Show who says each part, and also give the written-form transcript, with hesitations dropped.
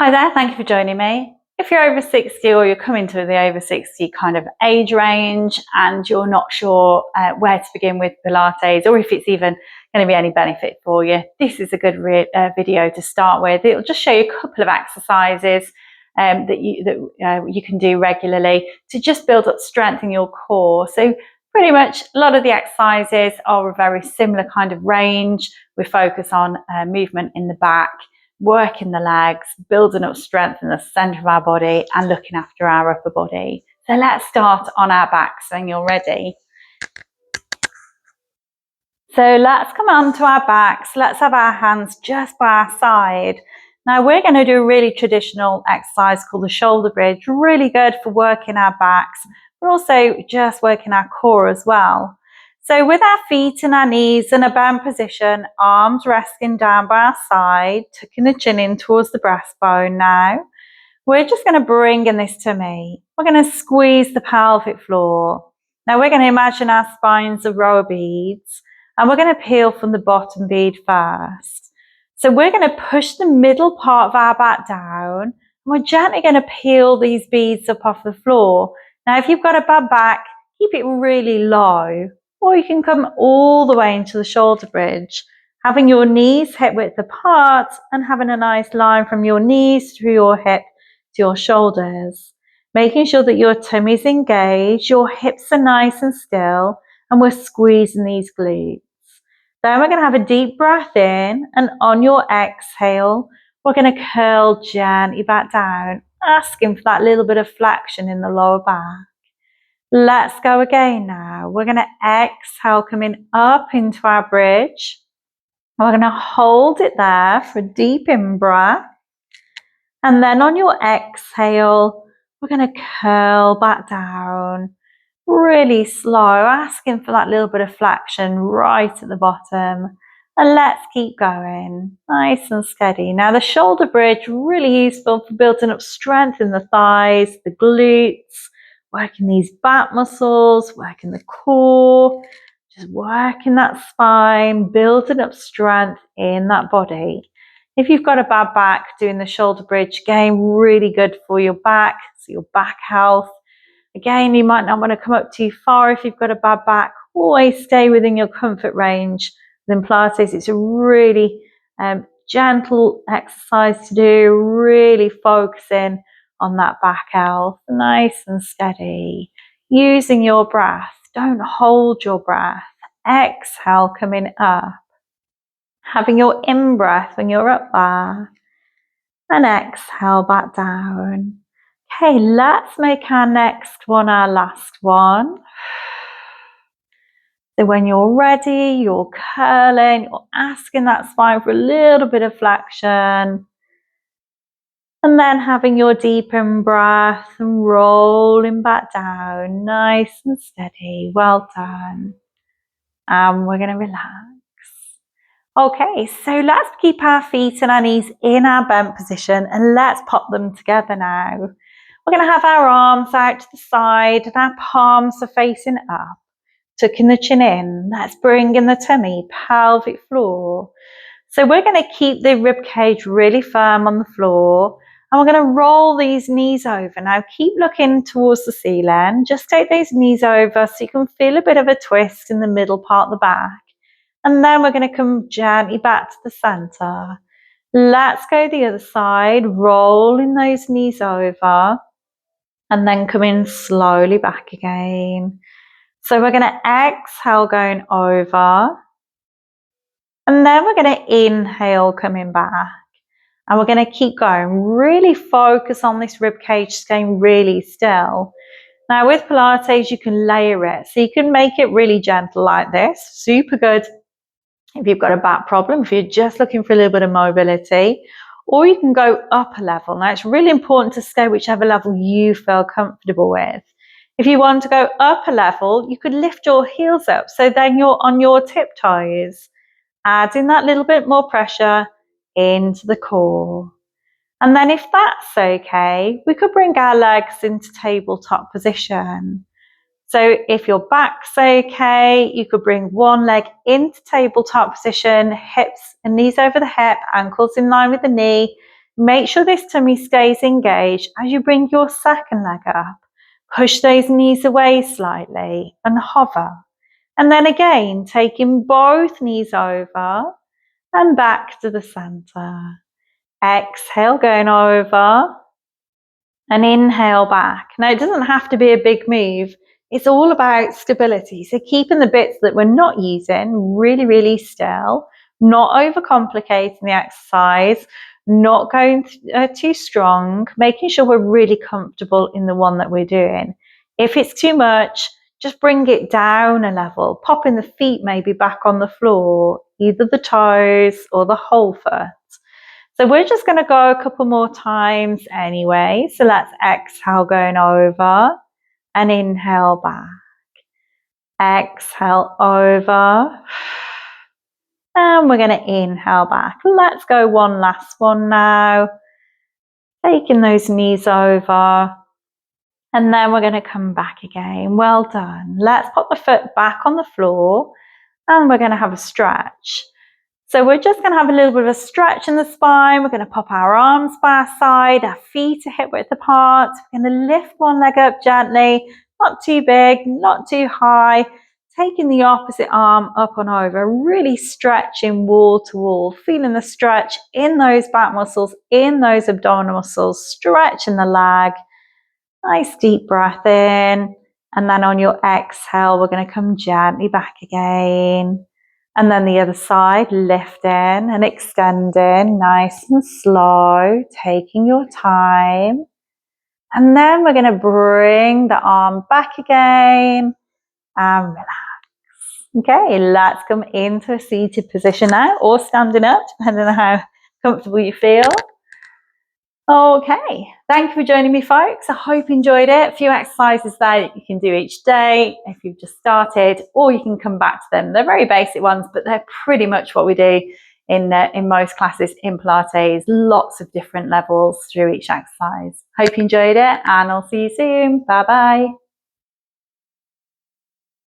Speaker 1: Hi there, thank you for joining me. If you're over 60 or you're coming to the over 60 kind of age range and you're not sure where to begin with Pilates, or if it's even going to be any benefit for you, this is a good video to start with. It'll just show you a couple of exercises that you can do regularly to just build up strength in your core. So pretty much a lot of the exercises are a very similar kind of range. We focus on movement in the back, working the legs, building up strength in the center of our body and looking after our upper body. So let's start on our backs when you're ready. So let's come on to our backs. Let's have our hands just by our side. Now we're going to do a really traditional exercise called the shoulder bridge. Really good for working our backs, but also just working our core as well. So with our feet and our knees in a bent position, arms resting down by our side, tucking the chin in towards the breastbone now. We're just going to bring in this tummy. We're going to squeeze the pelvic floor. Now we're going to imagine our spines are row of beads and we're going to peel from the bottom bead first. So we're going to push the middle part of our back down and we're gently going to peel these beads up off the floor. Now if you've got a bad back, keep it really low. Or you can come all the way into the shoulder bridge, having your knees hip width apart and having a nice line from your knees through your hip to your shoulders. Making sure that your tummy's engaged, your hips are nice and still, and we're squeezing these glutes. Then we're going to have a deep breath in, and on your exhale, we're going to curl gently back down, asking for that little bit of flexion in the lower back. Let's go again now. We're going to exhale, coming up into our bridge. We're going to hold it there for a deep in-breath. And then on your exhale, we're going to curl back down. Really slow, asking for that little bit of flexion right at the bottom. And let's keep going, nice and steady. Now the shoulder bridge, really useful for building up strength in the thighs, the glutes, working these back muscles, working the core, just working that spine, building up strength in that body. If you've got a bad back, doing the shoulder bridge, again, really good for your back, so your back health. Again, you might not want to come up too far if you've got a bad back. Always stay within your comfort range. With Pilates, it's a really gentle exercise to do, really focusing on that back health, nice and steady. Using your breath, don't hold your breath. Exhale, coming up. Having your in-breath when you're up there. And exhale back down. Okay, let's make our next one our last one. So when you're ready, you're curling, you're asking that spine for a little bit of flexion. And then having your deep in-breath and rolling back down, nice and steady. Well done. And we're going to relax. Okay, so let's keep our feet and our knees in our bent position and let's pop them together now. We're going to have our arms out to the side and our palms are facing up, tucking the chin in. Let's bring in the tummy, pelvic floor. So we're going to keep the rib cage really firm on the floor and we're going to roll these knees over. Now keep looking towards the ceiling. Just take those knees over so you can feel a bit of a twist in the middle part of the back. And then we're going to come gently back to the center. Let's go the other side, rolling those knees over and then come in slowly back again. So we're going to exhale going over and then we're going to inhale coming back and we're going to keep going. Really focus on this rib cage staying really still. Now with Pilates you can layer it, so you can make it really gentle like this. Super good if you've got a back problem, if you're just looking for a little bit of mobility, or you can go up a level. Now it's really important to stay whichever level you feel comfortable with. If you want to go up a level, you could lift your heels up so then you're on your tiptoes, adding that little bit more pressure into the core. And then if that's okay, we could bring our legs into tabletop position. So if your back's okay, you could bring one leg into tabletop position, hips and knees over the hip, ankles in line with the knee. Make sure this tummy stays engaged as you bring your second leg up. Push those knees away slightly and hover. And then again, taking both knees over and back to the center. Exhale, going over and inhale back. Now, it doesn't have to be a big move. It's all about stability. So keeping the bits that we're not using really, really still, not overcomplicating the exercise, not going too strong, making sure we're really comfortable in the one that we're doing. If it's too much, just bring it down a level, popping the feet maybe back on the floor, either the toes or the whole foot. So we're just going to go a couple more times anyway. So let's exhale, going over and inhale back. Exhale over. And we're going to inhale back. Let's go one last one now. Taking those knees over. And then we're going to come back again. Well done. Let's put the foot back on the floor and we're going to have a stretch. So we're just going to have a little bit of a stretch in the spine. We're going to pop our arms by our side, our feet are hip width apart. We're going to lift one leg up gently, not too big, not too high. Taking the opposite arm up and over, really stretching wall to wall, feeling the stretch in those back muscles, in those abdominal muscles, stretching the leg. Nice deep breath in. And then on your exhale, we're going to come gently back again. And then the other side, lifting and extending, nice and slow, taking your time. And then we're going to bring the arm back again and relax. Okay, let's come into a seated position now, or standing up, depending on how comfortable you feel. Okay, thank you for joining me, folks. I hope you enjoyed it. A few exercises there that you can do each day if you've just started, or you can come back to them. They're very basic ones, but they're pretty much what we do in most classes in Pilates. Lots of different levels through each exercise. Hope you enjoyed it, and I'll see you soon. Bye-bye.